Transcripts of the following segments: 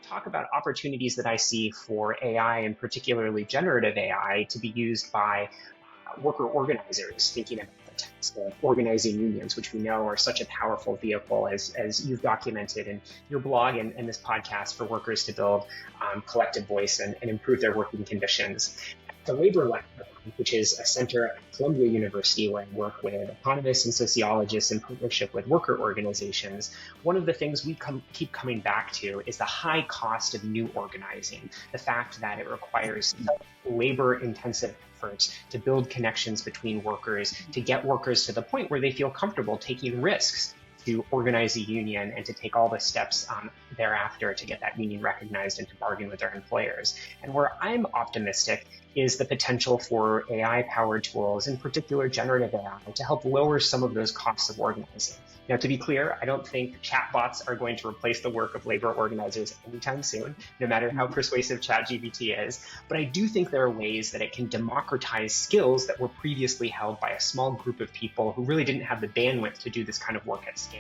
to talk about opportunities that I see for AI and particularly generative AI to be used by worker organizers thinking about the task of organizing unions, which we know are such a powerful vehicle, as you've documented in your blog and this podcast, for workers to build collective voice and improve their working conditions. The Labor Lab, which is a center at Columbia University where I work with economists and sociologists in partnership with worker organizations, one of the things we keep coming back to is the high cost of new organizing, the fact that it requires labor-intensive efforts to build connections between workers, to get workers to the point where they feel comfortable taking risks to organize a union and to take all the steps thereafter to get that union recognized and to bargain with their employers. And where I'm optimistic is the potential for AI-powered tools, in particular generative AI, to help lower some of those costs of organizing. Now, to be clear, I don't think chatbots are going to replace the work of labor organizers anytime soon, no matter how persuasive ChatGPT is. But I do think there are ways that it can democratize skills that were previously held by a small group of people who really didn't have the bandwidth to do this kind of work at scale.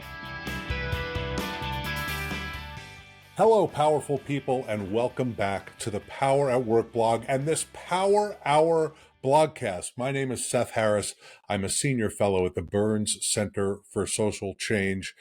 Hello, powerful people, and welcome back to the Power at Work blog and this Power Hour blogcast. My name is Seth Harris. I'm a senior fellow at the Burns Center for Social Change.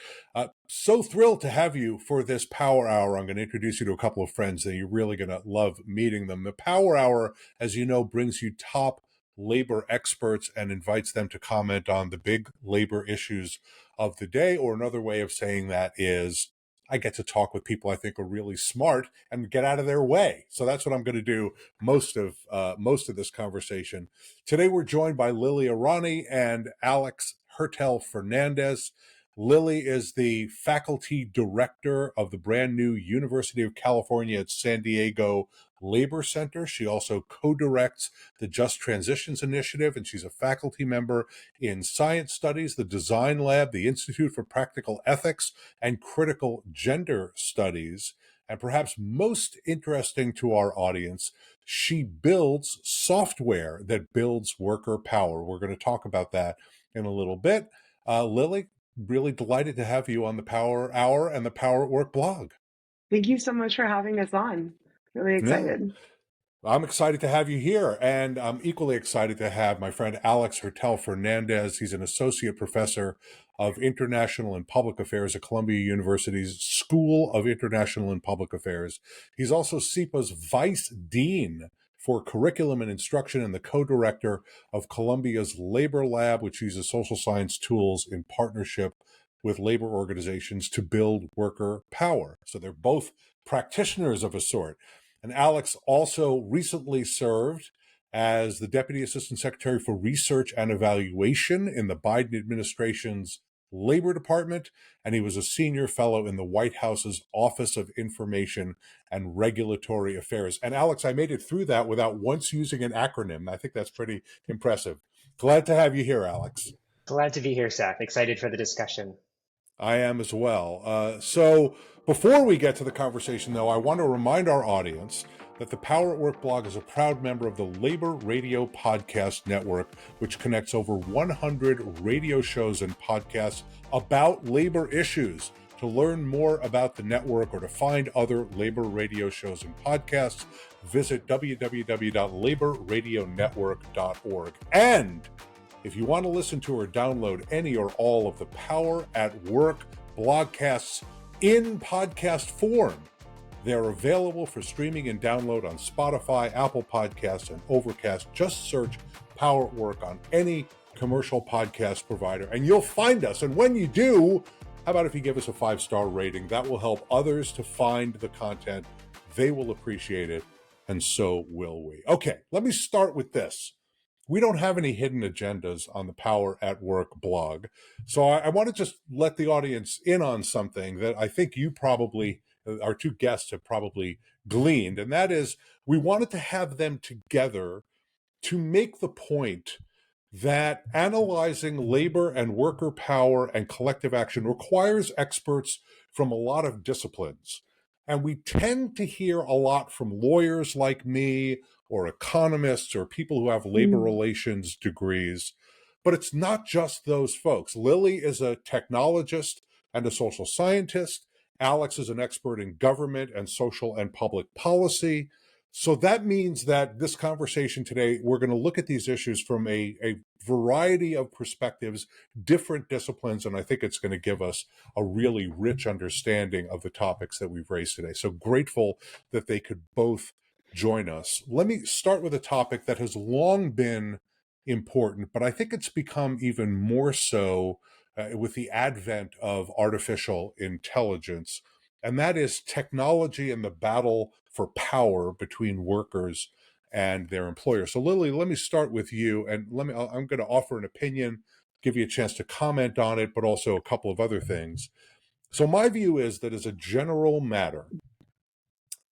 So thrilled to have you for this Power Hour. I'm going to introduce you to a couple of friends that you're really going to love meeting them. The Power Hour, as you know, brings you top labor experts and invites them to comment on the big labor issues of the day, or another way of saying that is I get to talk with people I think are really smart and get out of their way. So that's what I'm going to do most of this conversation. Today we're joined by Lilly Irani and Alex Hertel-Fernandez. Lilly is the faculty director of the brand new University of California at San Diego Labor Center. She also co-directs the Just Transitions Initiative, and she's a faculty member in Science Studies, the Design Lab, the Institute for Practical Ethics, and Critical Gender Studies. And perhaps most interesting to our audience, she builds software that builds worker power. We're going to talk about that in a little bit. Lilly, really delighted to have you on the Power Hour and the Power at Work blog. Thank you so much for having us on. Really excited. Yeah. I'm excited to have you here, and I'm equally excited to have my friend Alex Hertel-Fernandez. He's an associate professor of international and public affairs at Columbia University's School of International and Public Affairs. He's also SIPA's vice dean for curriculum and instruction and the co-director of Columbia's Labor Lab, which uses social science tools in partnership with labor organizations to build worker power. So they're both practitioners of a sort. And Alex also recently served as the Deputy Assistant Secretary for Research and Evaluation in the Biden administration's Labor Department, and he was a senior fellow in the White House's Office of Information and Regulatory Affairs. And Alex, I made it through that without once using an acronym. I think that's pretty impressive. Glad to have you here, Alex. Glad to be here, Seth. Excited for the discussion. I am as well. So before we get to the conversation, though, I want to remind our audience that the Power at Work blog is a proud member of the Labor Radio Podcast Network, which connects over 100 radio shows and podcasts about labor issues. To learn more about the network or to find other labor radio shows and podcasts, visit www.laborradionetwork.org. And if you want to listen to or download any or all of the Power at Work blogcasts in podcast form, they're available for streaming and download on Spotify, Apple Podcasts, and Overcast. Just search Power at Work on any commercial podcast provider, and you'll find us. And when you do, how about if you give us a 5-star rating? That will help others to find the content. They will appreciate it, and so will we. Okay, let me start with this. We don't have any hidden agendas on the Power at Work blog. So I want to just let the audience in on something that I think you probably, our two guests have probably gleaned, and that is we wanted to have them together to make the point that analyzing labor and worker power and collective action requires experts from a lot of disciplines. And we tend to hear a lot from lawyers like me or economists or people who have labor relations degrees. But it's not just those folks. Lilly is a technologist and a social scientist, Alex is an expert in government and social and public policy. So that means that this conversation today, we're going to look at these issues from a variety of perspectives, different disciplines, and I think it's going to give us a really rich understanding of the topics that we've raised today. So grateful that they could both join us. Let me start with a topic that has long been important, but I think it's become even more so with the advent of artificial intelligence, and that is technology and the battle for power between workers and their employers. So Lilly, let me start with you, and I'm going to offer an opinion, give you a chance to comment on it, but also a couple of other things. So my view is that as a general matter,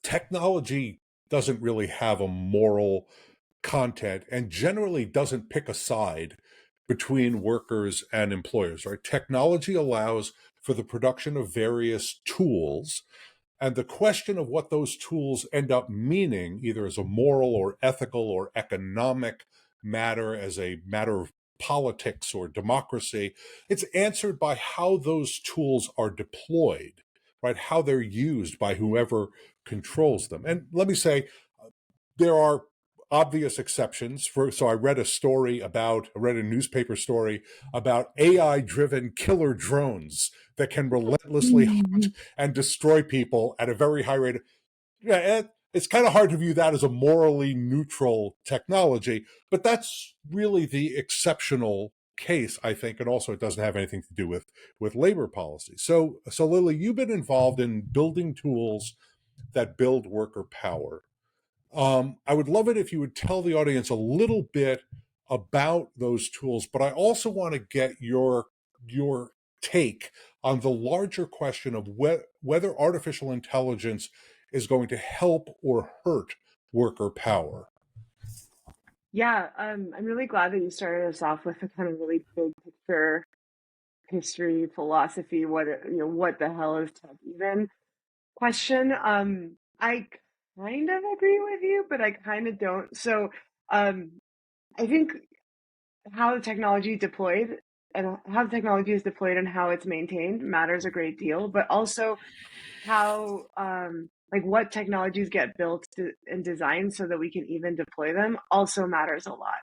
technology doesn't really have a moral content and generally doesn't pick a side between workers and employers, right? Technology allows for the production of various tools, and the question of what those tools end up meaning, either as a moral or ethical or economic matter, as a matter of politics or democracy, it's answered by how those tools are deployed, right? How they're used by whoever controls them. And let me say, there are obvious exceptions. So I read a newspaper story about AI-driven killer drones that can relentlessly hunt and destroy people at a very high rate. Yeah, it's kind of hard to view that as a morally neutral technology, but that's really the exceptional case, I think, and also it doesn't have anything to do with labor policy. So Lilly, you've been involved in building tools that build worker power. I would love it if you would tell the audience a little bit about those tools, but I also want to get your take on the larger question of whether artificial intelligence is going to help or hurt worker power. Yeah, I'm really glad that you started us off with a kind of really big picture history, philosophy, what the hell is tech even question. I kind of agree with you, but I kind of don't. So, I think how the technology deployed and how the technology is deployed and how it's maintained matters a great deal, but also how like what technologies get built and designed so that we can even deploy them also matters a lot.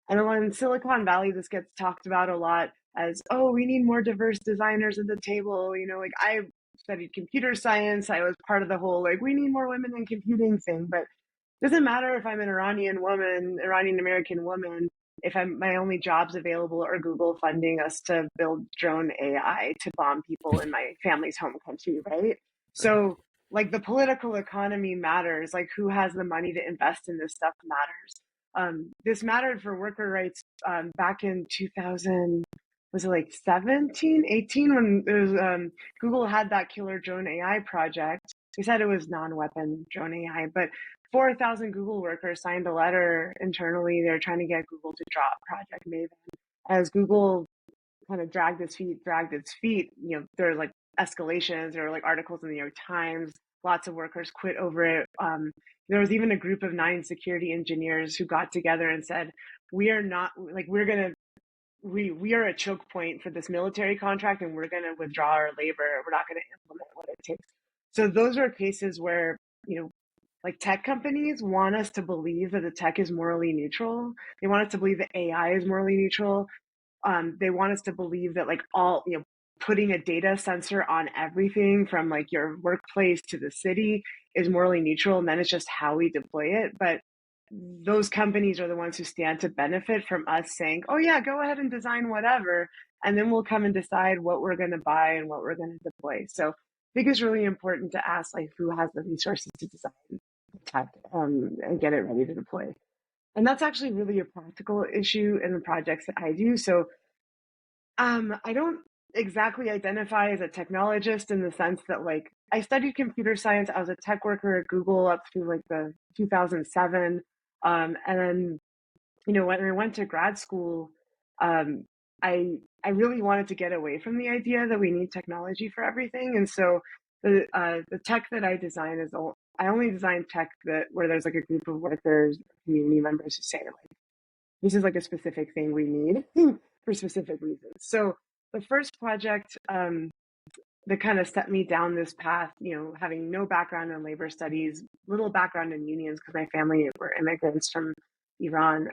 And in Silicon Valley, this gets talked about a lot as, oh, we need more diverse designers at the table. Like I studied computer science. I was part of the whole like we need more women in computing thing, but it doesn't matter if I'm an Iranian American woman, if my only jobs available are Google funding us to build drone AI to bomb people in my family's home country, right? So like the political economy matters, like who has the money to invest in this stuff matters. This mattered for worker rights back in 2000, was it like 17, 18 when it was, Google had that killer drone AI project. They said it was non-weapon drone AI, but 4,000 Google workers signed a letter internally. They're trying to get Google to drop Project Maven. As Google kind of dragged its feet, there were like escalations. There were like articles in the New York Times. Lots of workers quit over it. There was even a group of 9 security engineers who got together and said, we are not like, we are a choke point for this military contract and we're going to withdraw our labor. We're not going to implement what it takes. So those are cases where, like tech companies want us to believe that the tech is morally neutral. They want us to believe that AI is morally neutral. They want us to believe that like all, putting a data sensor on everything from like your workplace to the city is morally neutral. And then it's just how we deploy it. But those companies are the ones who stand to benefit from us saying, oh yeah, go ahead and design whatever. And then we'll come and decide what we're going to buy and what we're going to deploy. So I think it's really important to ask like who has the resources to design tech and get it ready to deploy. And that's actually really a practical issue in the projects that I do. So I don't exactly identify as a technologist in the sense that like I studied computer science. I was a tech worker at Google up through like the 2007. And then, when I went to grad school, um, I really wanted to get away from the idea that we need technology for everything. And so the tech that I design I only design tech where there's like a group of workers, community members who say like, this is like a specific thing we need for specific reasons. So the first project that kind of set me down this path, having no background in labor studies, little background in unions because my family were immigrants from Iran,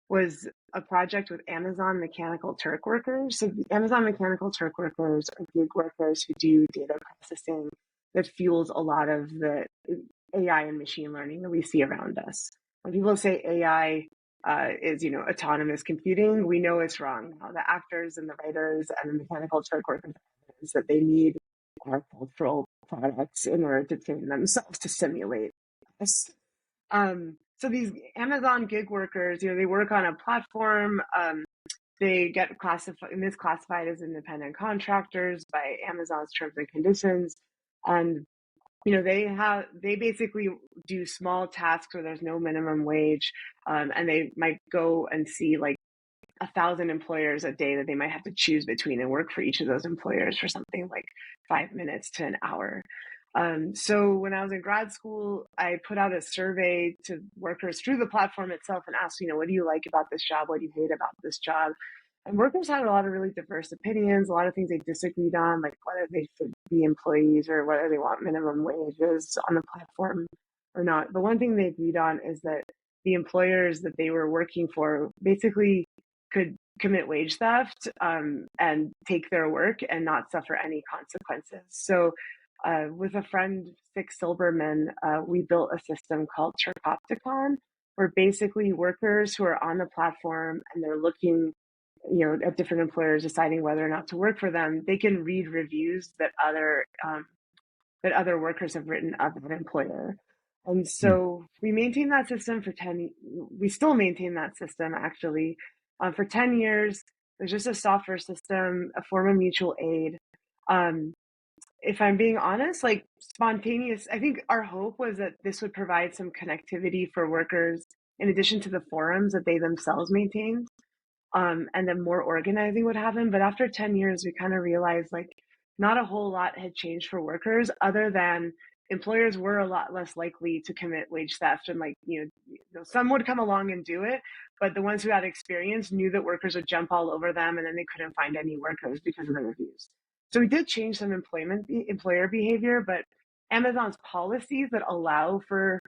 was a project with Amazon Mechanical Turk workers. So the Amazon Mechanical Turk workers are gig workers who do data processing that fuels a lot of the AI and machine learning that we see around us. When people say AI is, autonomous computing, we know it's wrong now. The actors and the writers and the Mechanical Turk workers is that they need agricultural products in order to train themselves to simulate us. So these Amazon gig workers, they work on a platform. They get misclassified as independent contractors by Amazon's terms and conditions, and they basically do small tasks where there's no minimum wage, and they might go and see like 1,000 employers a day that they might have to choose between and work for each of those employers for something like 5 minutes to an hour. So when I was in grad school, I put out a survey to workers through the platform itself and asked, what do you like about this job? What do you hate about this job? And workers had a lot of really diverse opinions, a lot of things they disagreed on, like whether they should be employees or whether they want minimum wages on the platform or not. But one thing they agreed on is that the employers that they were working for basically could commit wage theft and take their work and not suffer any consequences. So with a friend, Vic Silberman, we built a system called Turkopticon, where basically workers who are on the platform and they're looking at different employers deciding whether or not to work for them, they can read reviews that other workers have written of that employer. And so we maintained that system for 10, we still maintain that system actually. For 10 years, there's just a software system, a form of mutual aid. If I'm being honest, like spontaneous, I think our hope was that this would provide some connectivity for workers in addition to the forums that they themselves maintained. And then more organizing would happen. But after 10 years, we kind of realized like not a whole lot had changed for workers other than employers were a lot less likely to commit wage theft. And like, some would come along and do it, but the ones who had experience knew that workers would jump all over them and then they couldn't find any workers because of the reviews. So we did change some employer behavior, but Amazon's policies that allow for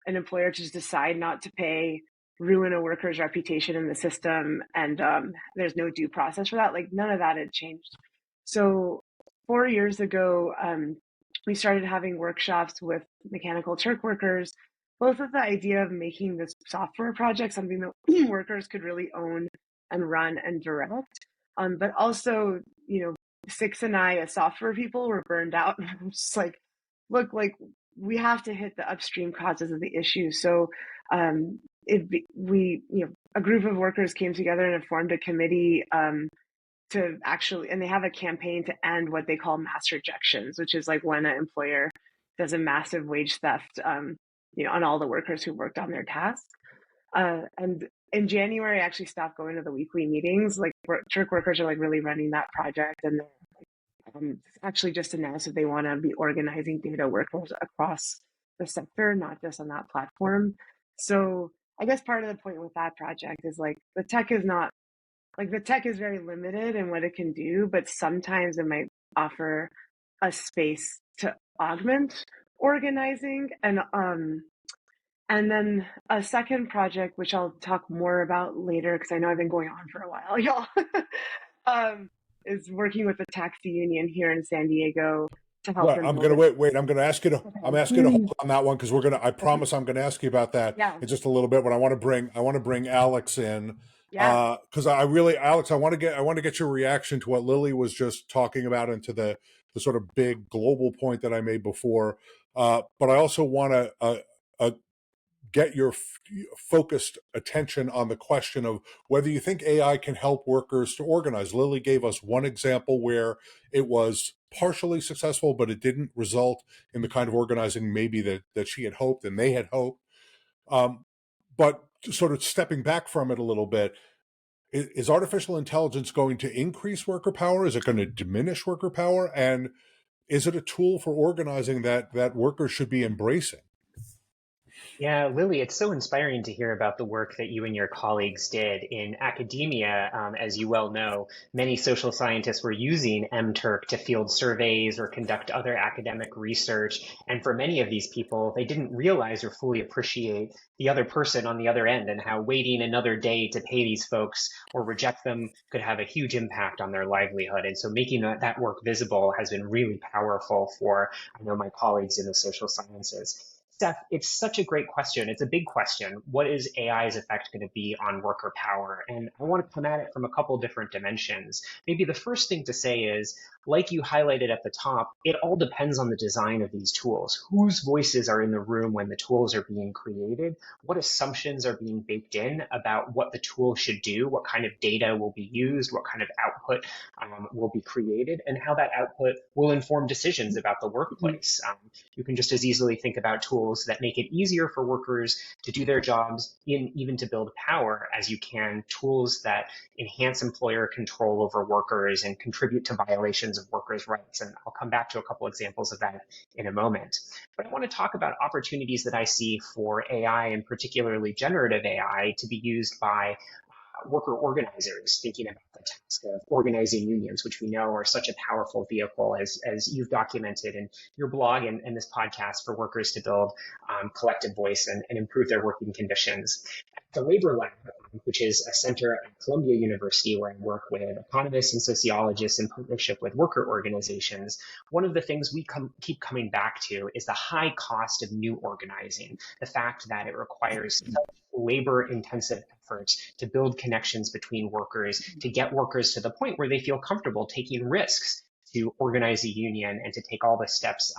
an employer to just decide not to pay, ruin a worker's reputation in the system, and there's no due process for that. Like none of that had changed. So 4 years ago, we started having workshops with Mechanical Turk workers, both with the idea of making this software project something that workers could really own and run and direct. But also, Six and I, as software people, were burned out. Just like, look, like we have to hit the upstream causes of the issue. So a group of workers came together and formed a committee to actually, and they have a campaign to end what they call mass rejections, which is like when an employer does a massive wage theft, on all the workers who worked on their tasks. And in January, I actually stopped going to the weekly meetings. Like Turk workers are like really running that project, and they're actually just announced that they want to be organizing data workers across the sector, not just on that platform. So I guess part of the point with that project is like the tech is very limited in what it can do, but sometimes it might offer a space to augment organizing. And then a second project, which I'll talk more about later, because I know I've been going on for a while, y'all, is working with the taxi union here in San Diego to help Right. them I'm build gonna it. wait. I'm gonna ask you to. I'm asking you to hold on that one because we're gonna. I Okay. promise I'm gonna ask you about that Yeah. in just a little bit. But I want to bring Alex in Yeah. because Alex, I want to get your reaction to what Lilly was just talking about and to the sort of big global point that I made before. But I also want to get your focused attention on the question of whether you think AI can help workers to organize. Lilly gave us one example where it was partially successful, but it didn't result in the kind of organizing maybe that she had hoped and they had hoped. But sort of stepping back from it a little bit, is artificial intelligence going to increase worker power? Is it going to diminish worker power? And is it a tool for organizing that workers should be embracing? Yeah, Lilly, it's so inspiring to hear about the work that you and your colleagues did in academia. As you well know, many social scientists were using MTurk to field surveys or conduct other academic research. And for many of these people, they didn't realize or fully appreciate the other person on the other end and how waiting another day to pay these folks or reject them could have a huge impact on their livelihood. And so making that work visible has been really powerful for, I know, my colleagues in the social sciences. Seth, it's such a great question. It's a big question. What is AI's effect going to be on worker power? And I want to come at it from a couple different dimensions. Maybe the first thing to say is, like you highlighted at the top, it all depends on the design of these tools. Whose voices are in the room when the tools are being created? What assumptions are being baked in about what the tool should do? What kind of data will be used? What kind of output will be created? And how that output will inform decisions about the workplace. You can just as easily think about tools that make it easier for workers to do their jobs, even to build power, as you can tools that enhance employer control over workers and contribute to violations of workers' rights. And I'll come back to a couple examples of that in a moment. But I want to talk about opportunities that I see for AI, and particularly generative AI, to be used by worker organizers, thinking about the task of organizing unions, which we know are such a powerful vehicle, as you've documented in your blog and this podcast, for workers to build collective voice and improve their working conditions. The Labor Lab, which is a center at Columbia University where I work with economists and sociologists in partnership with worker organizations, one of the things we keep coming back to is the high cost of new organizing, the fact that it requires labor-intensive efforts to build connections between workers, to get workers to the point where they feel comfortable taking risks to organize a union and to take all the steps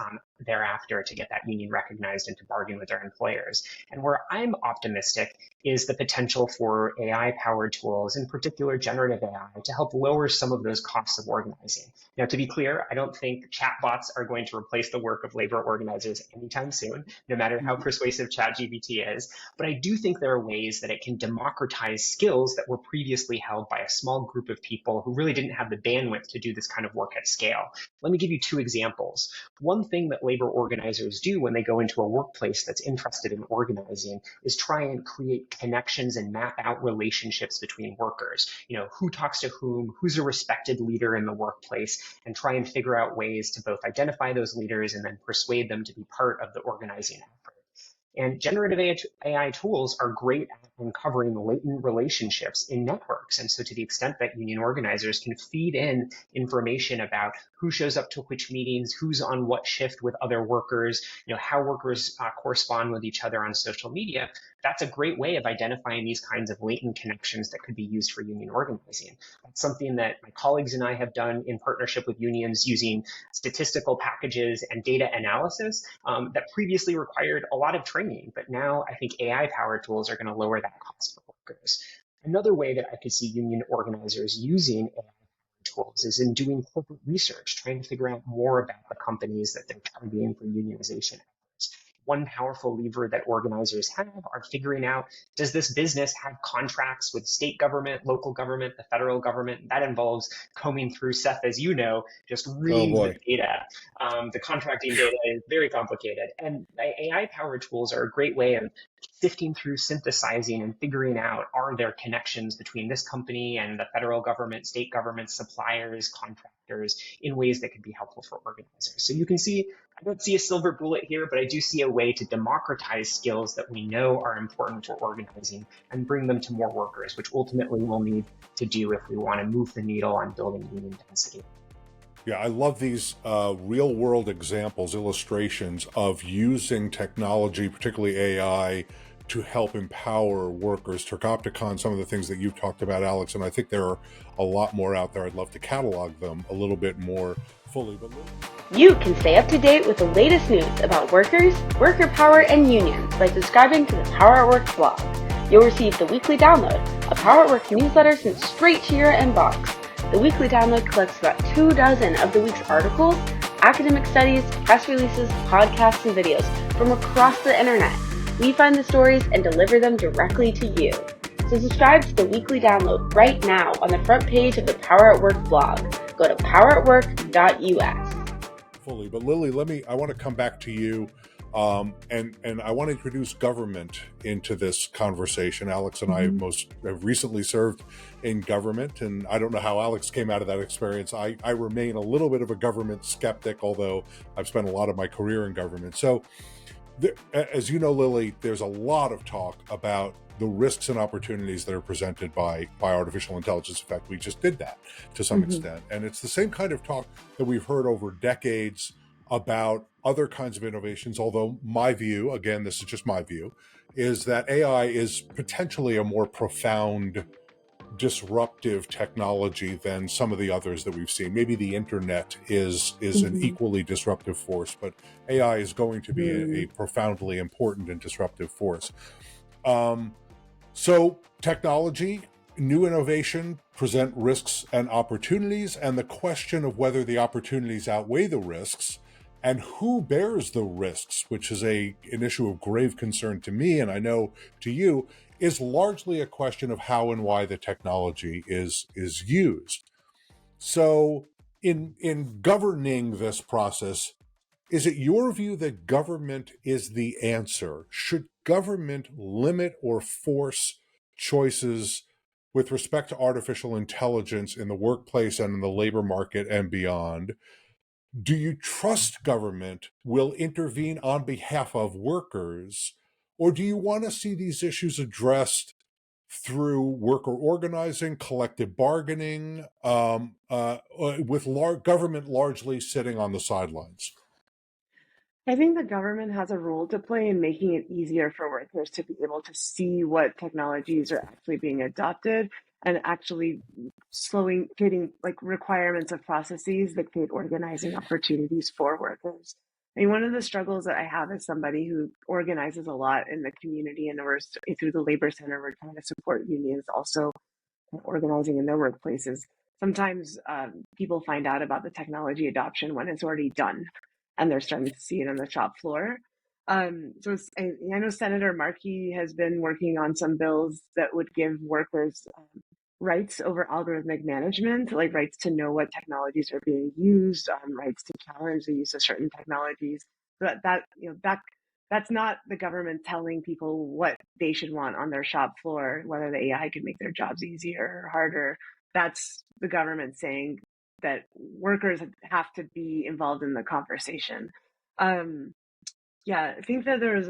thereafter to get that union recognized and to bargain with their employers. And where I'm optimistic is the potential for AI-powered tools, in particular generative AI, to help lower some of those costs of organizing. Now, to be clear, I don't think chatbots are going to replace the work of labor organizers anytime soon, no matter how persuasive ChatGPT is. But I do think there are ways that it can democratize skills that were previously held by a small group of people who really didn't have the bandwidth to do this kind of work at scale. Let me give you two examples. One thing that labor organizers do when they go into a workplace that's interested in organizing is try and create connections and map out relationships between workers. You know, who talks to whom, who's a respected leader in the workplace, and try and figure out ways to both identify those leaders and then persuade them to be part of the organizing effort. And generative AI tools are great at uncovering latent relationships in networks. And so to the extent that union organizers can feed in information about who shows up to which meetings, who's on what shift with other workers, how workers correspond with each other on social media, that's a great way of identifying these kinds of latent connections that could be used for union organizing. That's something that my colleagues and I have done in partnership with unions using statistical packages and data analysis that previously required a lot of training. But now I think AI-powered tools are going to lower that cost for workers. Another way that I could see union organizers using AI tools is in doing corporate research, trying to figure out more about the companies that they're targeting for unionization efforts. One powerful lever that organizers have are figuring out, does this business have contracts with state government, local government, the federal government? That involves combing through, Seth, as you know, just reams of data. The contracting data is very complicated. And AI-powered tools are a great way of sifting through, synthesizing, and figuring out, are there connections between this company and the federal government, state government, suppliers, contractors, in ways that could be helpful for organizers. So you can see, I don't see a silver bullet here, but I do see a way to democratize skills that we know are important for organizing and bring them to more workers, which ultimately we'll need to do if we want to move the needle on building union density. Yeah, I love these real world examples, illustrations of using technology, particularly AI, to help empower workers. Turkopticon, some of the things that you've talked about, Alex, and I think there are a lot more out there. I'd love to catalog them a little bit more fully. You can stay up to date with the latest news about workers, worker power, and unions by subscribing to the Power at Work blog. You'll receive the weekly download, a Power at Work newsletter sent straight to your inbox. The weekly download collects about 24 of the week's articles, academic studies, press releases, podcasts, and videos from across the internet. We find the stories and deliver them directly to you. So subscribe to the weekly download right now on the front page of the Power at Work blog. Go to poweratwork.us. Fully, but Lilly, I want to come back to you. And I want to introduce government into this conversation. Alex and I have recently served in government, and I don't know how Alex came out of that experience. I remain a little bit of a government skeptic, although I've spent a lot of my career in government. So, as you know, Lilly, there's a lot of talk about the risks and opportunities that are presented by artificial intelligence. In fact, we just did that to some extent. And it's the same kind of talk that we've heard over decades about other kinds of innovations, although my view, again, this is just my view, is that AI is potentially a more profound disruptive technology than some of the others that we've seen. Maybe the internet is an equally disruptive force, but AI is going to be a profoundly important and disruptive force. So technology, new innovation present risks and opportunities, and the question of whether the opportunities outweigh the risks and who bears the risks, which is an issue of grave concern to me, and I know to you, is largely a question of how and why the technology is used. So in governing this process, is it your view that government is the answer? Should government limit or force choices with respect to artificial intelligence in the workplace and in the labor market and beyond? Do you trust government will intervene on behalf of workers, or do you want to see these issues addressed through worker organizing, collective bargaining, with government largely sitting on the sidelines? I think the government has a role to play in making it easier for workers to be able to see what technologies are actually being adopted and actually creating like requirements of processes that create organizing opportunities for workers. I mean, one of the struggles that I have as somebody who organizes a lot in the community and through the labor center, we're trying to support unions also organizing in their workplaces. Sometimes people find out about the technology adoption when it's already done and they're starting to see it on the shop floor. I know Senator Markey has been working on some bills that would give workers rights over algorithmic management, like rights to know what technologies are being used, rights to challenge the use of certain technologies. That's not the government telling people what they should want on their shop floor, whether the AI can make their jobs easier or harder. That's the government saying that workers have to be involved in the conversation. I think that there's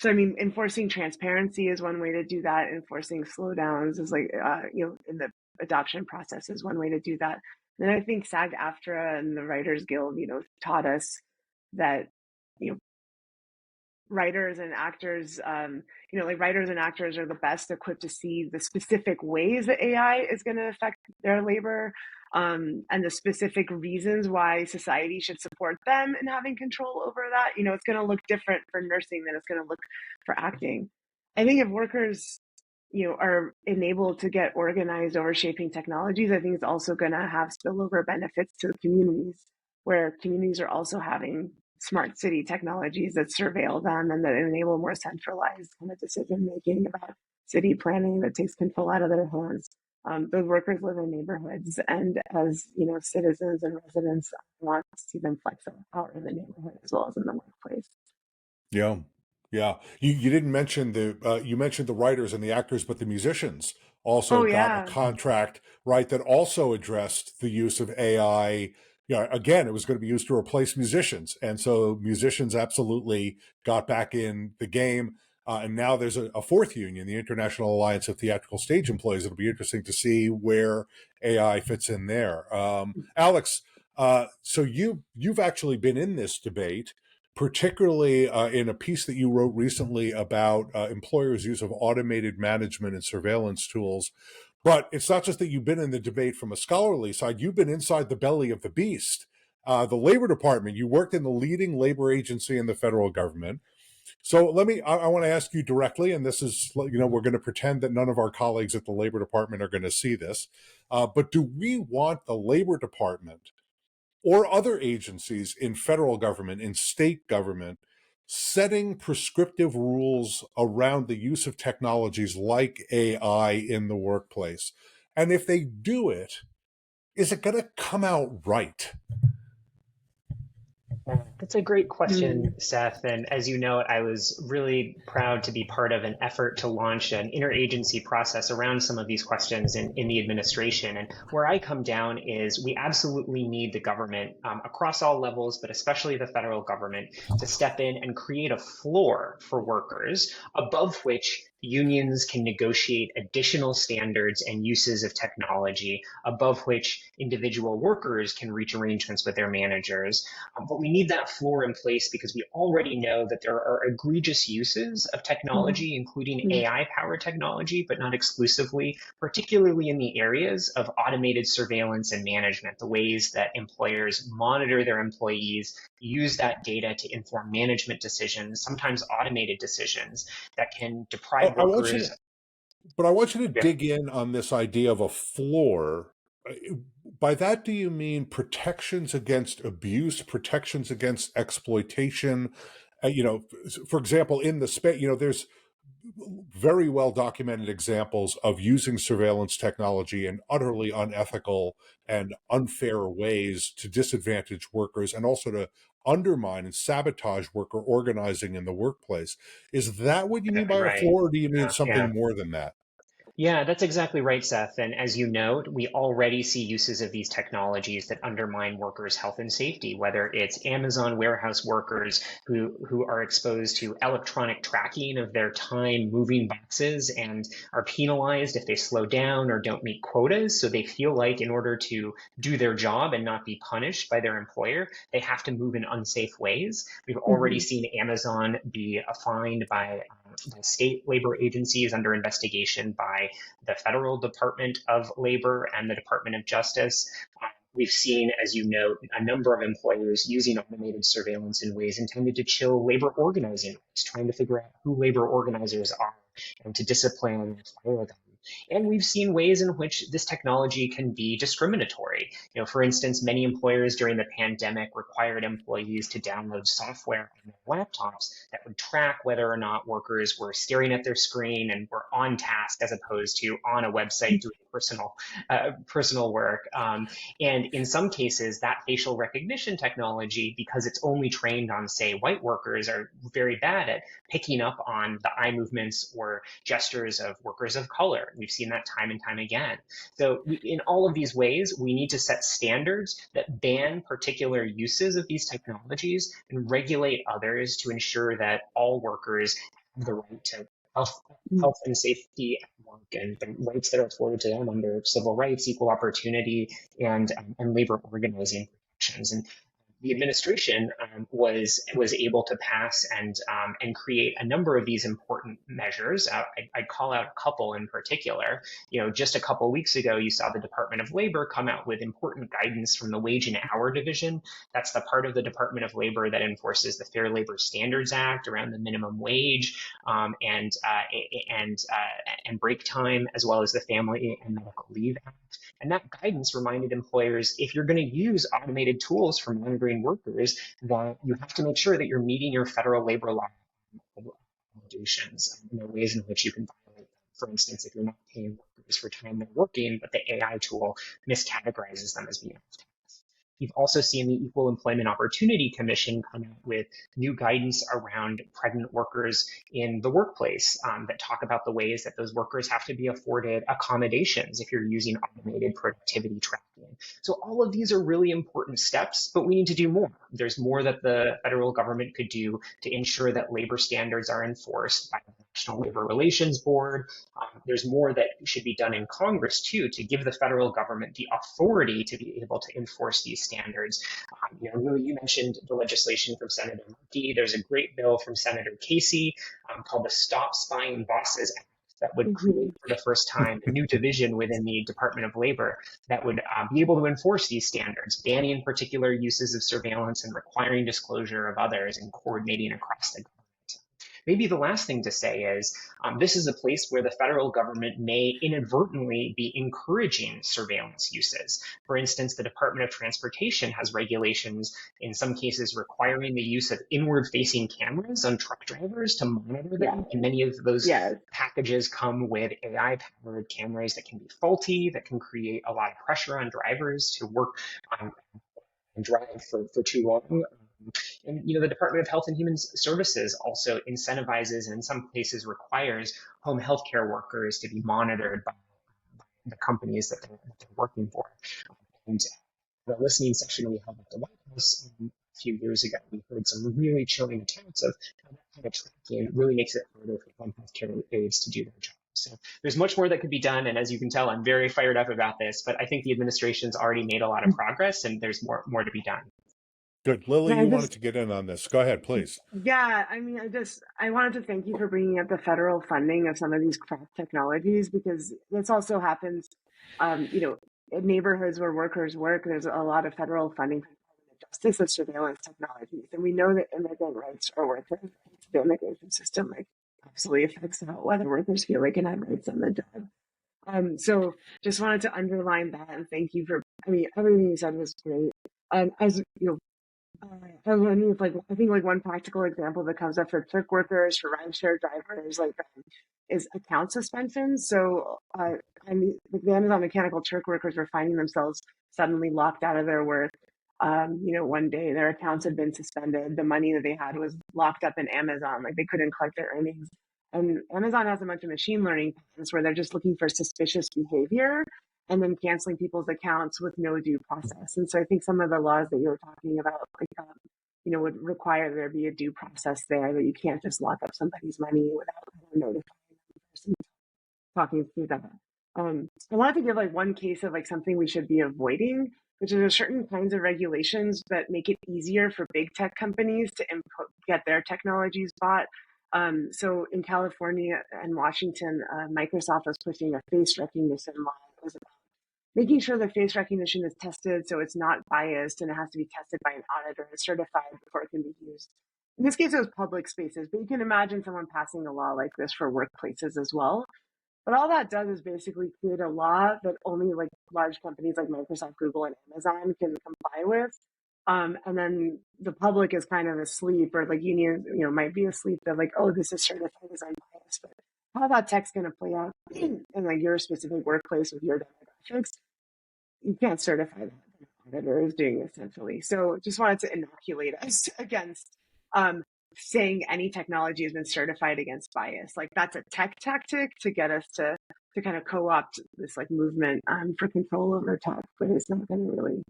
enforcing transparency is one way to do that. Enforcing slowdowns is in the adoption process is one way to do that. And I think SAG-AFTRA and the Writers Guild, taught us that, writers and actors, writers and actors are the best equipped to see the specific ways that AI is going to affect their labor, and the specific reasons why society should support them in having control over that. It's going to look different for nursing than it's going to look for acting. I think if workers, are enabled to get organized over shaping technologies, I think it's also going to have spillover benefits to the communities, where communities are also having smart city technologies that surveil them and that enable more centralized kind of decision making about city planning that takes control out of their hands. Those workers live in neighborhoods, and as citizens and residents want to see them flex their power in the neighborhood as well as in the workplace. Yeah. Yeah. You didn't mention you mentioned the writers and the actors, but the musicians also got a contract, right, that also addressed the use of AI. Again, it was going to be used to replace musicians. And so musicians absolutely got back in the game. And now there's a fourth union, the International Alliance of Theatrical Stage Employees. It'll be interesting to see where AI fits in there. Alex, so you've actually been in this debate, particularly in a piece that you wrote recently about employers' use of automated management and surveillance tools. But it's not just that you've been in the debate from a scholarly side, you've been inside the belly of the beast. The Labor Department, you worked in the leading labor agency in the federal government. So I want to ask you directly, and this is, we're going to pretend that none of our colleagues at the Labor Department are going to see this, but do we want the Labor Department or other agencies in federal government, in state government, setting prescriptive rules around the use of technologies like AI in the workplace? And if they do it, is it going to come out right? That's a great question, Mm. Seth. And as you know, I was really proud to be part of an effort to launch an interagency process around some of these questions in the administration. And where I come down is we absolutely need the government across all levels, but especially the federal government, to step in and create a floor for workers above which unions can negotiate additional standards and uses of technology, above which individual workers can reach arrangements with their managers. But we need that floor in place because we already know that there are egregious uses of technology, including Mm. AI-powered technology, but not exclusively, particularly in the areas of automated surveillance and management, the ways that employers monitor their employees, use that data to inform management decisions, sometimes automated decisions that can I, deprive I want you to, workers. but I want you to Yeah, dig in on this idea of a floor. By that, do you mean protections against abuse, protections against exploitation? For example, in the space, there's very well documented examples of using surveillance technology in utterly unethical and unfair ways to disadvantage workers and also to undermine and sabotage worker organizing in the workplace. Is that what you mean exactly by a right. floor, or do you mean Yeah. something more than that? Yeah, that's exactly right, Seth. And as you note, we already see uses of these technologies that undermine workers' health and safety, whether it's Amazon warehouse workers who are exposed to electronic tracking of their time moving boxes and are penalized if they slow down or don't meet quotas. So they feel like in order to do their job and not be punished by their employer, they have to move in unsafe ways. We've already Mhm. seen Amazon be fined by state labor agencies, under investigation by the Federal Department of Labor and the Department of Justice. We've seen, as you note, a number of employers using automated surveillance in ways intended to chill labor organizing rights, trying to figure out who labor organizers are and to discipline and fire them. And we've seen ways in which this technology can be discriminatory. For instance, many employers during the pandemic required employees to download software on their laptops that would track whether or not workers were staring at their screen and were on task as opposed to on a website doing personal work. And in some cases, that facial recognition technology, because it's only trained on, say, white workers, are very bad at picking up on the eye movements or gestures of workers of color. We've seen that time and time again. So in all of these ways, we need to set standards that ban particular uses of these technologies and regulate others to ensure that all workers have the right to health, Mm. health and safety at work and the rights that are afforded to them under civil rights, equal opportunity, and labor organizing protections. And the administration was able to pass and create a number of these important measures. I'd call out a couple in particular. Just a couple of weeks ago, you saw the Department of Labor come out with important guidance from the Wage and Hour Division. That's the part of the Department of Labor that enforces the Fair Labor Standards Act around the minimum wage and break time, as well as the Family and Medical Leave Act. And that guidance reminded employers, if you're going to use automated tools for monitoring workers, that you have to make sure that you're meeting your federal labor law obligations. And there are ways in which you can violate them. For instance, if you're not paying workers for time they're working, but the AI tool miscategorizes them as being off task. You've also seen the Equal Employment Opportunity Commission come out with new guidance around pregnant workers in the workplace that talk about the ways that those workers have to be afforded accommodations if you're using automated productivity tracking. So all of these are really important steps, but we need to do more. There's more that the federal government could do to ensure that labor standards are enforced by the National Labor Relations Board. There's more that should be done in Congress, too, to give the federal government the authority to be able to enforce these standards. Lilly, you mentioned the legislation from Senator Markey. There's a great bill from Senator Casey called the Stop Spying Bosses Act that would create Mhm. for the first time a new division within the Department of Labor that would be able to enforce these standards, banning particular uses of surveillance and requiring disclosure of others and coordinating across the government. Maybe the last thing to say is this is a place where the federal government may inadvertently be encouraging surveillance uses. For instance, the Department of Transportation has regulations, in some cases requiring the use of inward-facing cameras on truck drivers to monitor Yeah. them. And many of those Yes. packages come with AI-powered cameras that can be faulty, that can create a lot of pressure on drivers to work and drive for too long. And the Department of Health and Human Services also incentivizes and in some cases requires home healthcare workers to be monitored by the companies that they're working for. And the listening session we held at the White House a few years ago, we heard some really chilling accounts of how that kind of tracking really makes it harder for home healthcare aides to do their job. So there's much more that could be done. And as you can tell, I'm very fired up about this, but I think the administration's already made a lot of progress and there's more to be done. Good. Lily, And you wanted to get in on this. Go ahead, please. Yeah, I mean, I wanted to thank you for bringing up the federal funding of some of these craft technologies, because this also happens, in neighborhoods where workers work. There's a lot of federal funding for justice of surveillance technologies, and we know that immigrant rights are workers. The immigration system absolutely affects whether workers feel they can have rights on the job. So just wanted to underline that and thank you for. I mean, everything you said was great. As you know. I'm wondering if, I think one practical example that comes up for truck workers, for rideshare drivers, is account suspension. So, the Amazon mechanical Turk workers were finding themselves suddenly locked out of their work. One day their accounts had been suspended. The money that they had was locked up in Amazon. They couldn't collect their earnings. And Amazon has a bunch of machine learning patterns where they're just looking for suspicious behavior and then canceling people's accounts with no due process. And so I think some of the laws that you were talking about, would require there be a due process there, that you can't just lock up somebody's money without notifying the person talking through that. I wanted to give one case of something we should be avoiding, which is certain kinds of regulations that make it easier for big tech companies to get their technologies bought. So in California and Washington, Microsoft was pushing a face recognition law that was about making sure the face recognition is tested so it's not biased, and it has to be tested by an auditor and certified before it can be used. In this case, it was public spaces, but you can imagine someone passing a law like this for workplaces as well. But all that does is basically create a law that only large companies like Microsoft, Google, and Amazon can comply with. And then the public is kind of asleep, or unions, might be asleep. They're oh, this is certified as unbiased. But how that tech's going to play out in your specific workplace with your demographics, you can't certify that an auditor is doing essentially. So just wanted to inoculate us against saying any technology has been certified against bias. That's a tech tactic to get us to kind of co-opt this movement for control over tech, but it's not going to really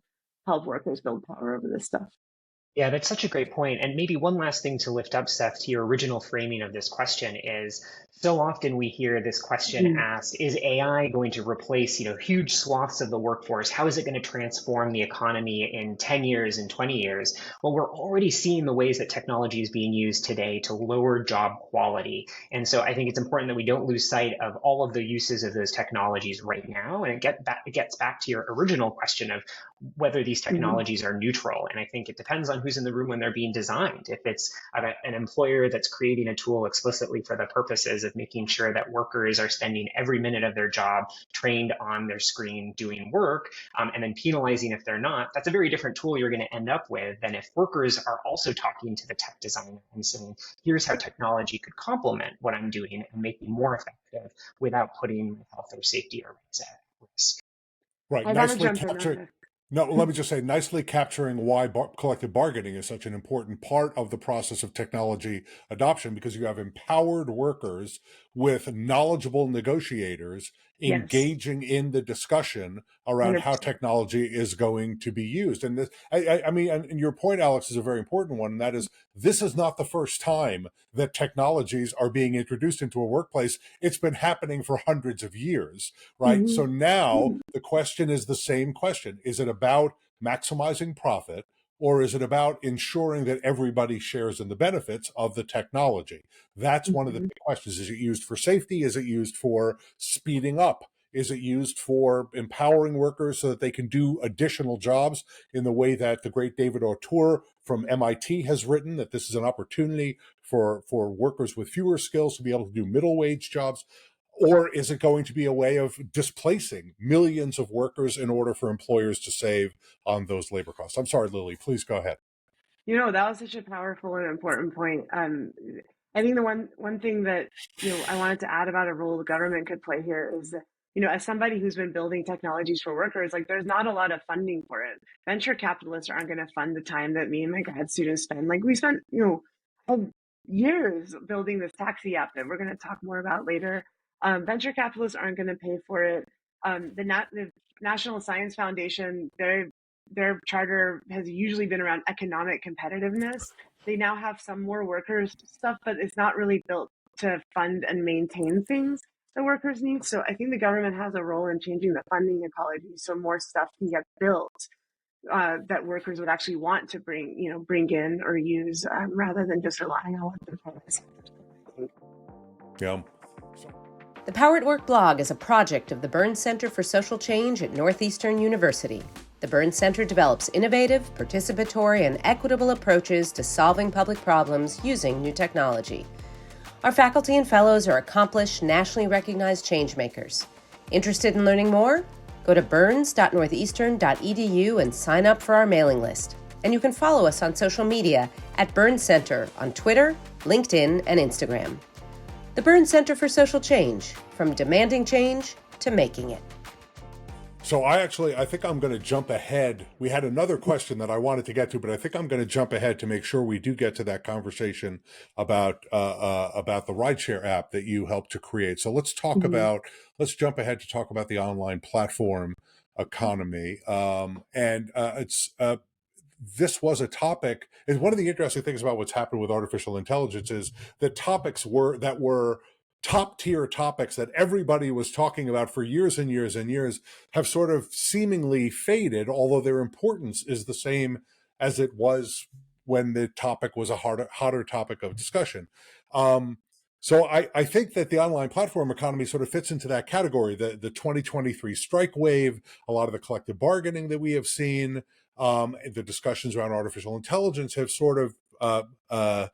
help workers build power over this stuff. Yeah, that's such a great point. And maybe one last thing to lift up, Seth, to your original framing of this question is so often we hear this question asked, is AI going to replace, huge swaths of the workforce? How is it going to transform the economy in 10 years and 20 years? Well, we're already seeing the ways that technology is being used today to lower job quality. And so I think it's important that we don't lose sight of all of the uses of those technologies right now. And it gets back to your original question of whether these technologies are neutral. And I think it depends on who's in the room when they're being designed. If it's an employer that's creating a tool explicitly for the purposes of making sure that workers are spending every minute of their job trained on their screen doing work, and then penalizing if they're not, that's a very different tool you're going to end up with than if workers are also talking to the tech designer and saying, here's how technology could complement what I'm doing and make me more effective without putting my health or safety or rights at risk. Right. I want to jump in. No, let me just say, nicely capturing why collective bargaining is such an important part of the process of technology adoption, because you have empowered workers with knowledgeable negotiators engaging in the discussion around 100%. How technology is going to be used. And this, I mean, and your point, Alex, is a very important one. And that is, this is not the first time that technologies are being introduced into a workplace. It's been happening for hundreds of years, right? So now the question is the same question. Is it about maximizing profit, or is it about ensuring that everybody shares in the benefits of the technology? That's one of the big questions. Is it used for safety? Is it used for speeding up? Is it used for empowering workers so that they can do additional jobs in the way that the great David Autor from MIT has written, that this is an opportunity for workers with fewer skills to be able to do middle wage jobs? Or is it going to be a way of displacing millions of workers in order for employers to save on those labor costs? I'm sorry, Lily, please go ahead. That was such a powerful and important point. I think the one thing that I wanted to add about a role the government could play here is that as somebody who's been building technologies for workers, like there's not a lot of funding for it. Venture capitalists aren't going to fund the time that me and my grad students spend. Like we spent, years building this taxi app that we're going to talk more about later. Venture capitalists aren't going to pay for it. The National Science Foundation, their charter has usually been around economic competitiveness. They now have some more workers stuff, but it's not really built to fund and maintain things the workers need. So I think the government has a role in changing the funding ecology so more stuff can get built that workers would actually want to bring in or use rather than just relying on what the private sector. Yeah. The Power at Work blog is a project of the Burns Center for Social Change at Northeastern University. The Burns Center develops innovative, participatory, and equitable approaches to solving public problems using new technology. Our faculty and fellows are accomplished, nationally recognized changemakers. Interested in learning more? Go to burns.northeastern.edu and sign up for our mailing list. And you can follow us on social media at Burns Center on Twitter, LinkedIn, and Instagram. The Burns Center for Social Change, from demanding change to making it. So I think I'm going to jump ahead. We had another question that I wanted to get to, but I think I'm going to jump ahead to make sure we do get to that conversation about the rideshare app that you helped to create. So let's talk about, let's jump ahead to talk about the online platform economy. This was a topic, and one of the interesting things about what's happened with artificial intelligence is that topics were top tier topics that everybody was talking about for years and years and years have sort of seemingly faded, although their importance is the same as it was when the topic was a hotter topic of discussion. So I think that the online platform economy sort of fits into that category. The 2023 strike wave, a lot of the collective bargaining that we have seen, the discussions around artificial intelligence have sort of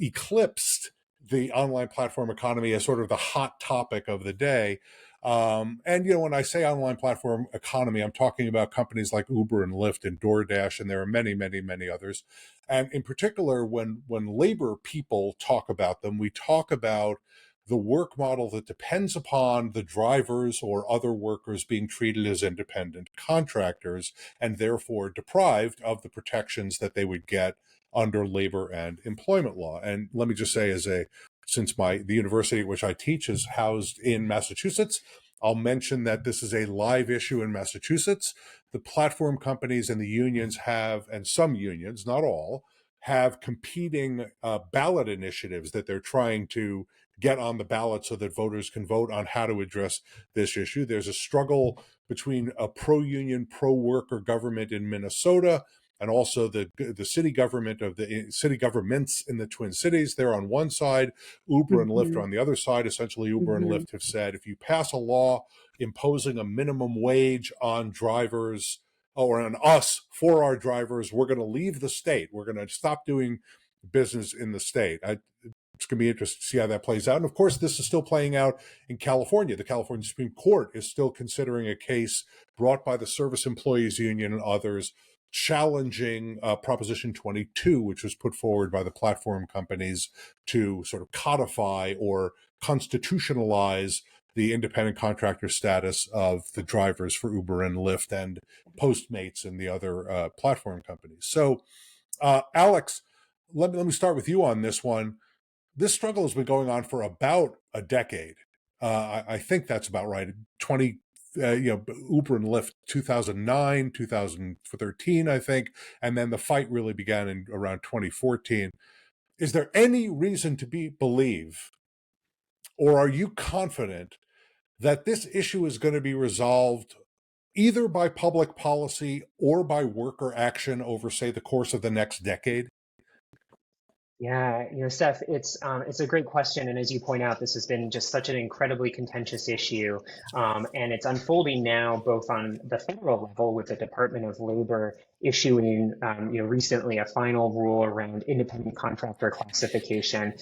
eclipsed the online platform economy as sort of the hot topic of the day. And, when I say online platform economy, I'm talking about companies like Uber and Lyft and DoorDash, and there are many, many, many others. And in particular, when labor people talk about them, we talk about the work model that depends upon the drivers or other workers being treated as independent contractors and therefore deprived of the protections that they would get under labor and employment law. And let me just say, since the university at which I teach is housed in Massachusetts, I'll mention that this is a live issue in Massachusetts. The platform companies and the unions and some unions, not all, have competing ballot initiatives that they're trying to get on the ballot so that voters can vote on how to address this issue. There's a struggle between a pro-union, pro-worker government in Minnesota and also the city government of the city governments in the Twin Cities. They're on one side, Uber and Lyft are on the other side. Essentially, Uber and Lyft have said, if you pass a law imposing a minimum wage on drivers or on us for our drivers, we're going to leave the state. We're going to stop doing business in the state. It's going to be interesting to see how that plays out. And of course, this is still playing out in California. The California Supreme Court is still considering a case brought by the Service Employees Union and others challenging Proposition 22, which was put forward by the platform companies to sort of codify or constitutionalize the independent contractor status of the drivers for Uber and Lyft and Postmates and the other platform companies. So, Alex, let me start with you on this one. This struggle has been going on for about a decade. I think that's about right. Uber and Lyft 2009, 2013, I think, and then the fight really began in around 2014. Is there any reason to believe, or are you confident that this issue is going to be resolved either by public policy or by worker action over, say, the course of the next decade? Yeah, Seth, it's a great question, and as you point out, this has been just such an incredibly contentious issue, and it's unfolding now both on the federal level with the Department of Labor issuing, recently a final rule around independent contractor classification,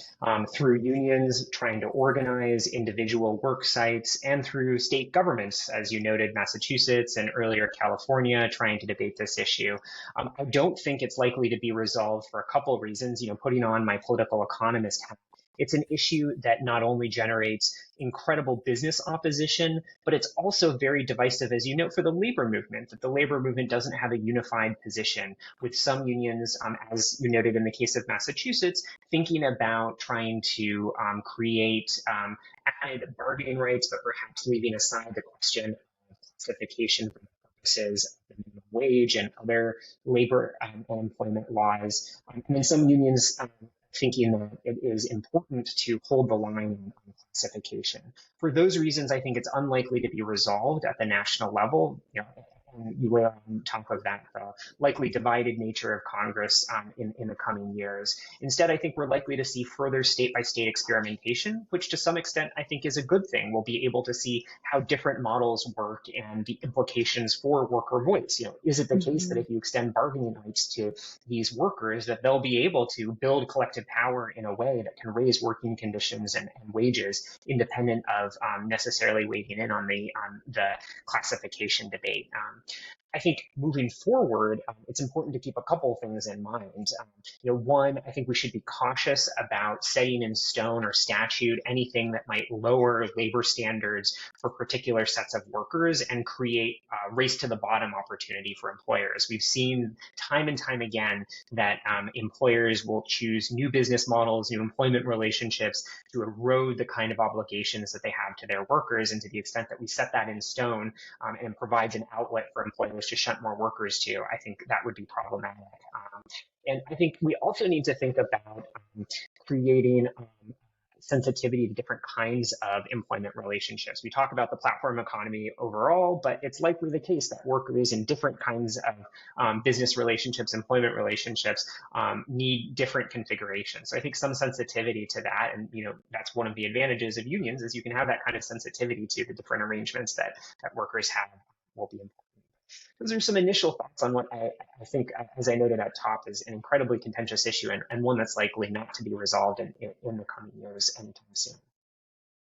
through unions trying to organize individual work sites, and through state governments, as you noted, Massachusetts and earlier California, trying to debate this issue. I don't think it's likely to be resolved for a couple of reasons. Putting on my political economist hat, It's an issue that not only generates incredible business opposition, but it's also very divisive, as you note, for the labor movement, that the labor movement doesn't have a unified position, with some unions, as you noted in the case of Massachusetts, thinking about trying to create added bargaining rights, but perhaps leaving aside the question of classification for the purposes of the minimum wage and other labor and employment laws. And then some unions thinking that it is important to hold the line on classification. For those reasons, I think it's unlikely to be resolved at the national level. And you layer on top of that the likely divided nature of Congress in the coming years. Instead, I think we're likely to see further state-by-state experimentation, which to some extent I think is a good thing. We'll be able to see how different models work and the implications for worker voice. Is it the case that if you extend bargaining rights to these workers, that they'll be able to build collective power in a way that can raise working conditions and wages, independent of necessarily weighing in on the classification debate? I think moving forward, it's important to keep a couple of things in mind. One, I think we should be cautious about setting in stone or statute anything that might lower labor standards for particular sets of workers and create a race to the bottom opportunity for employers. We've seen time and time again that employers will choose new business models, new employment relationships to erode the kind of obligations that they have to their workers. And to the extent that we set that in stone and provides an outlet for employers to shunt more workers to, I think that would be problematic. And I think we also need to think about creating sensitivity to different kinds of employment relationships. We talk about the platform economy overall, but it's likely the case that workers in different kinds of business relationships, employment relationships, need different configurations. So I think some sensitivity to that, and that's one of the advantages of unions, is you can have that kind of sensitivity to the different arrangements that workers have will be important. Those are some initial thoughts on what I think, as I noted at top, is an incredibly contentious issue and one that's likely not to be resolved in the coming years anytime soon.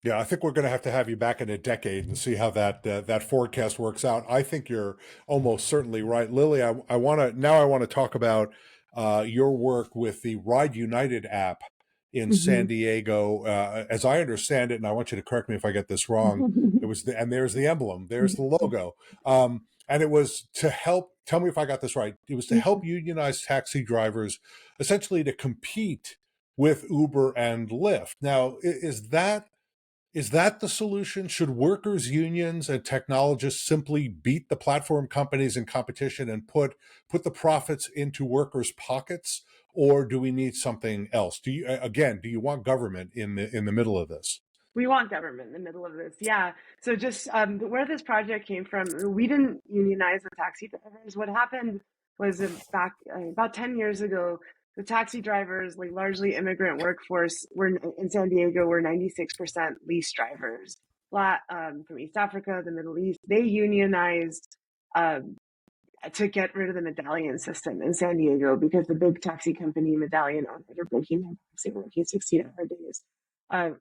Yeah, I think we're going to have you back in a decade and see how that forecast works out. I think you're almost certainly right, Lilly. I want to talk about your work with the Ride United app in San Diego. As I understand it, and I want you to correct me if I get this wrong, and there's the emblem, there's the logo. And it was to help, tell me if I got this right, it was to help unionize taxi drivers essentially to compete with Uber and Lyft. Now, is that the solution? Should workers' unions and technologists simply beat the platform companies in competition and put the profits into workers' pockets? Or do we need something else? Do you want government in the middle of this? We want government in the middle of this. Yeah. So just where this project came from, we didn't unionize the taxi drivers. What happened was back about 10 years ago, the taxi drivers, like largely immigrant workforce, were in San Diego were 96% lease drivers. From East Africa, the Middle East, they unionized to get rid of the medallion system in San Diego because the big taxi company medallion owners are breaking their backs. They were working 16-hour days.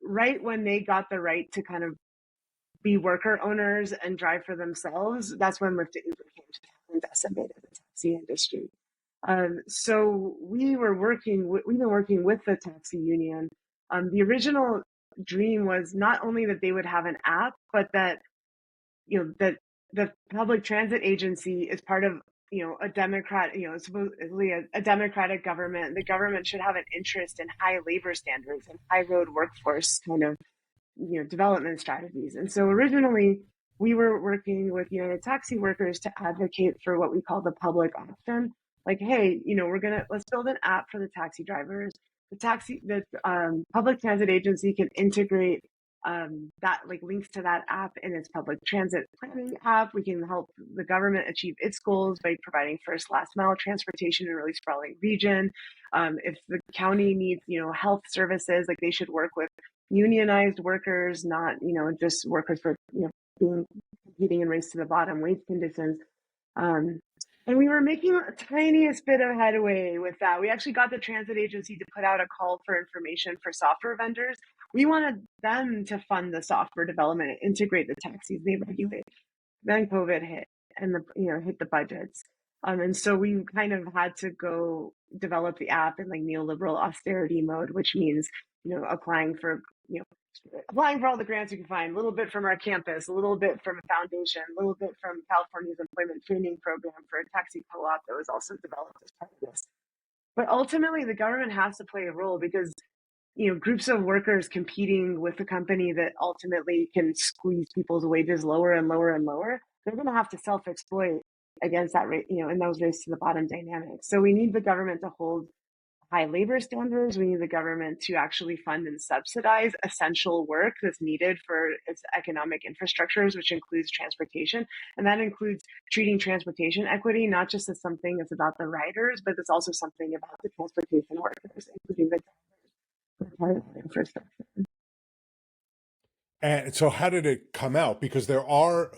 Right when they got the right to kind of be worker owners and drive for themselves, that's when Lyft and Uber came to town and decimated the taxi industry. So we've been working with the taxi union. The original dream was not only that they would have an app, but that that the public transit agency is part of a supposedly a democratic government. The government should have an interest in high labor standards and high road workforce kind of development strategies. And so originally we were working with United Taxi workers to advocate for what we call the public option. Like, hey, let's build an app for the taxi drivers. The public transit agency can integrate that links to that app in its public transit planning app. We can help the government achieve its goals by providing first last mile transportation in a really sprawling region. If the county needs health services, like they should work with unionized workers, not just workers for competing in race to the bottom wage conditions. And we were making a tiniest bit of headway with that. We actually got the transit agency to put out a call for information for software vendors. We wanted them to fund the software development and integrate the taxis they regulate. Then COVID hit and hit the budgets. And so we kind of had to go develop the app in neoliberal austerity mode, which means applying for, applying for all the grants you can find, a little bit from our campus, a little bit from a foundation, a little bit from California's employment training program for a taxi co-op that was also developed as part of this. But ultimately, the government has to play a role because, groups of workers competing with a company that ultimately can squeeze people's wages lower and lower and lower, they're going to have to self-exploit against that rate, in those race to the bottom dynamics. So we need the government to hold high labor standards. We need the government to actually fund and subsidize essential work that's needed for its economic infrastructures, which includes transportation. And that includes treating transportation equity, not just as something that's about the riders, but it's also something about the transportation workers, including the part of the infrastructure. And so how did it come out? Because there are,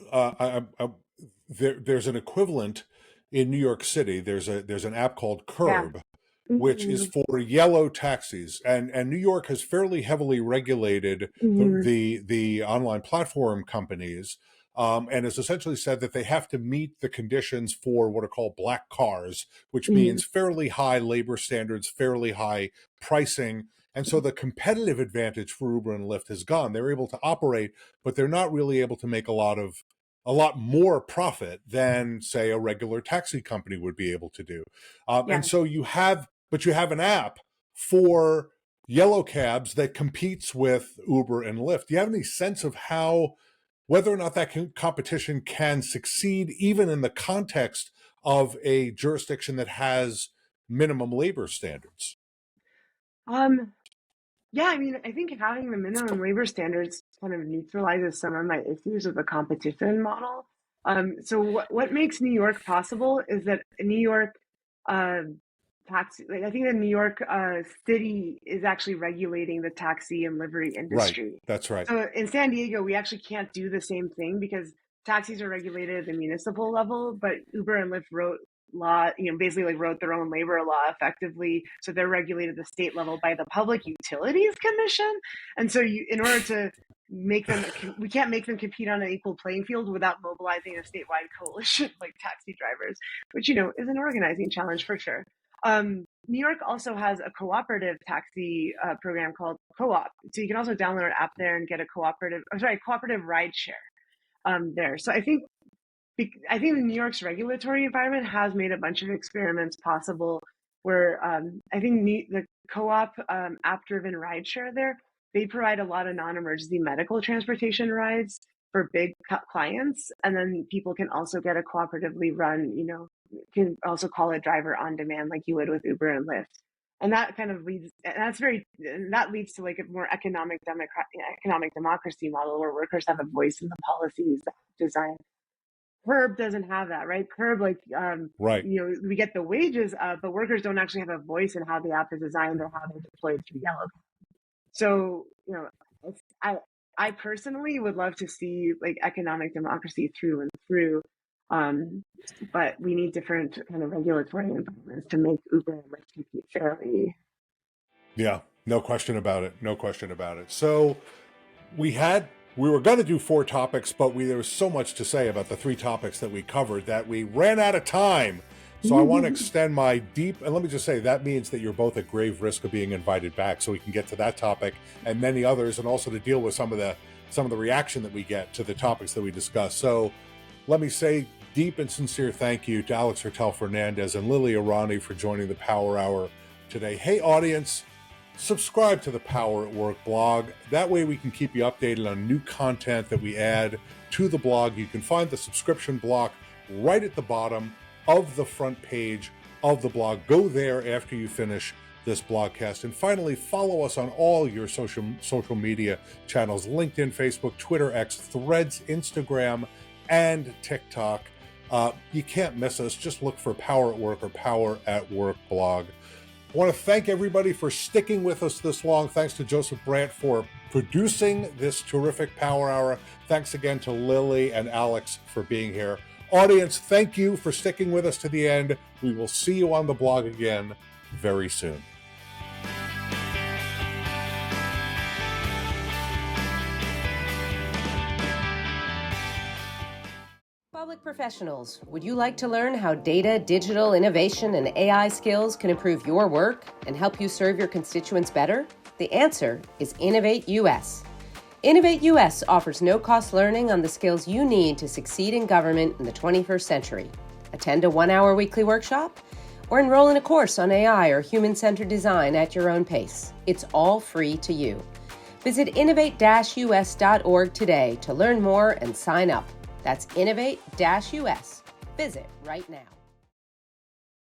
there's an equivalent in New York City. There's an app called Curb, which is for yellow taxis, and New York has fairly heavily regulated the online platform companies, and has essentially said that they have to meet the conditions for what are called black cars, which means fairly high labor standards, fairly high pricing. And so the competitive advantage for Uber and Lyft has gone. They're able to operate, but they're not really able to make a lot more profit than, say, a regular taxi company would be able to do. And so you have an app for yellow cabs that competes with Uber and Lyft. Do you have any sense of whether or not that competition can succeed, even in the context of a jurisdiction that has minimum labor standards? Yeah, I mean, I think having the minimum labor standards kind of neutralizes some of my issues with the competition model. So what makes New York possible is that New York taxi, I think the New York city is actually regulating the taxi and livery industry. Right, that's right. So in San Diego, we actually can't do the same thing because taxis are regulated at the municipal level, but Uber and Lyft wrote basically wrote their own labor law effectively. So they're regulated at the state level by the Public Utilities Commission. And so in order to make them, we can't make them compete on an equal playing field without mobilizing a statewide coalition like taxi drivers, which, is an organizing challenge for sure. New York also has a cooperative taxi program called Co-op. So you can also download an app there and get a cooperative ride share there. So I think New York's regulatory environment has made a bunch of experiments possible where I think the co-op app-driven rideshare there, they provide a lot of non-emergency medical transportation rides for big clients. And then people can also get a cooperatively run, can also call a driver on demand like you would with Uber and Lyft. And that kind of leads to like a more economic democracy model where workers have a voice in the policies that design. Curb doesn't have that, right? Curb, right. We get the wages up, but workers don't actually have a voice in how the app is designed or how they're deployed through Yellow. So, I personally would love to see like economic democracy through and through, but we need different kind of regulatory environments to make Uber and Lyft compete fairly. Yeah, no question about it. No question about it. So we were going to do 4 topics, but there was so much to say about the 3 topics that we covered that we ran out of time. So I want to extend my deep, and let me just say, that means that you're both at grave risk of being invited back so we can get to that topic and many others, and also to deal with some of the reaction that we get to the topics that we discuss. So let me say deep and sincere thank you to Alex Hertel-Fernandez and Lilly Irani for joining the Power Hour today. Hey, audience, subscribe to the Power at Work blog. That way we can keep you updated on new content that we add to the blog. You can find the subscription block right at the bottom of the front page of the blog. Go there after you finish this blogcast. And finally, follow us on all your social media channels: LinkedIn, Facebook, Twitter, X, Threads, Instagram, and TikTok. You can't miss us. Just look for Power at Work or Power at Work blog. I want to thank everybody for sticking with us this long. Thanks to Joseph Brandt for producing this terrific Power Hour. Thanks again to Lilly and Alex for being here. Audience, thank you for sticking with us to the end. We will see you on the blog again very soon. Public professionals, would you like to learn how data, digital innovation, and AI skills can improve your work and help you serve your constituents better? The answer is Innovate US. Innovate US offers no-cost learning on the skills you need to succeed in government in the 21st century. Attend a 1-hour weekly workshop or enroll in a course on AI or human-centered design at your own pace. It's all free to you. Visit innovate-us.org today to learn more and sign up. That's Innovate-US. Visit right now.